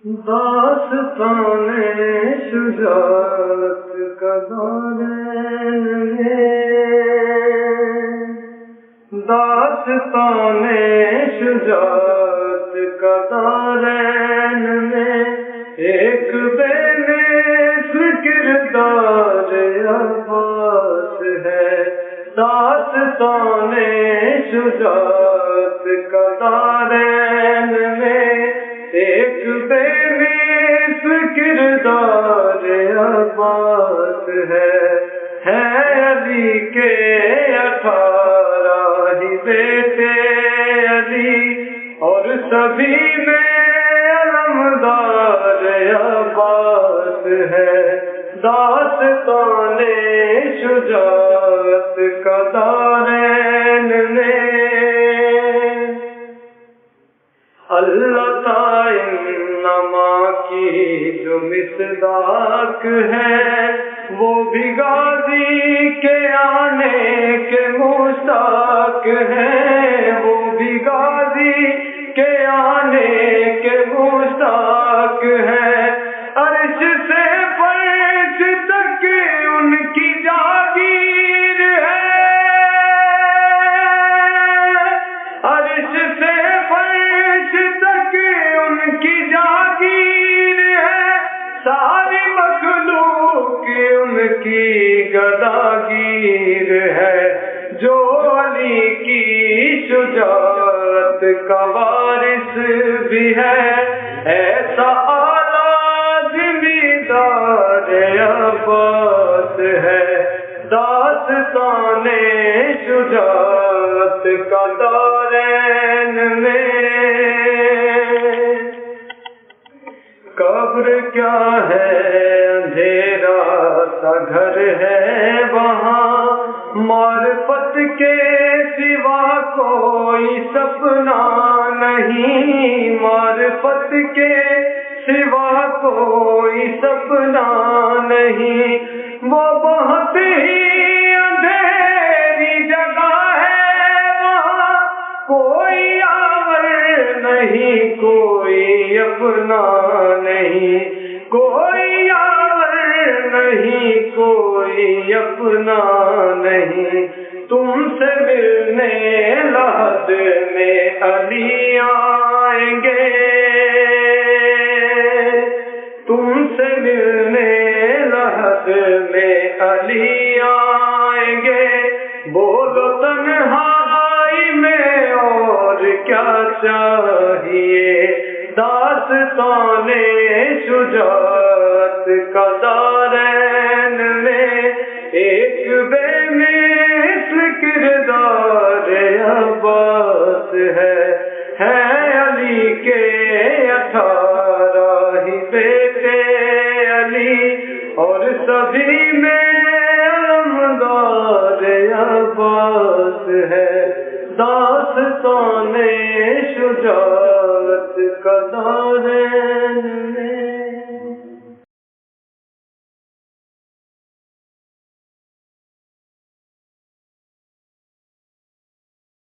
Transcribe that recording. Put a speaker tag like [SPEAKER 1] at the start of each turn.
[SPEAKER 1] داستان شجاعت کا دارین میں، داستان شجاعت کا دارین میں، ایک بے مثل کردار عباس ہے۔ داستان شجاعت کا دارین میں، ایک بے مثل کردار عباس ہے۔ علی کے 18 ہی بیٹے علی، اور سبھی میں علمدار عباس ہے۔ داستان شجاعت کا دارین میں، اللہ تعینما کی جو مصداق ہے، وہ بھی غازی کے آنے کے مشتاق ہے، وہ بھی غازی کے آنے کے مشتاق ہے۔ عرش سے فرش تک ان کی جاگیر ہے، عرش سے فرش تک ان کی جاگیر ہے، ساری مخلوق ان کی گداگیر ہے۔ جو علی کی شجاعت کا وارث بھی ہے، ایسا زمیندار عباس ہے۔ داستان شجاعت کا دارین میں، قبر کیا ہے اندھیرا سا گھر ہے وہاں، معرفت کے سوا کوئی سپنا نہیں، معرفت کے سوا کوئی سپنا نہیں۔ وہ بہت ہی اندھیری جگہ ہے وہاں، کوئی آور نہیں، کوئی اپنا نہیں، کوئی آور نہیں، کوئی اپنا نہیں۔ تم سے ملنے لحد میں علی آئیں گے، تم سے ملنے لحد میں علی آئیں گے۔ بولو تنہائی میں اور کیا چاہیے، داستان شجاعت کا دارین میں، ایک بے مثل کردار عباس ہے۔ علی کے 18 ہی بیٹے علی، اور سبھی میں علمدار عباس ہے۔ داستان شجاعت کا دارین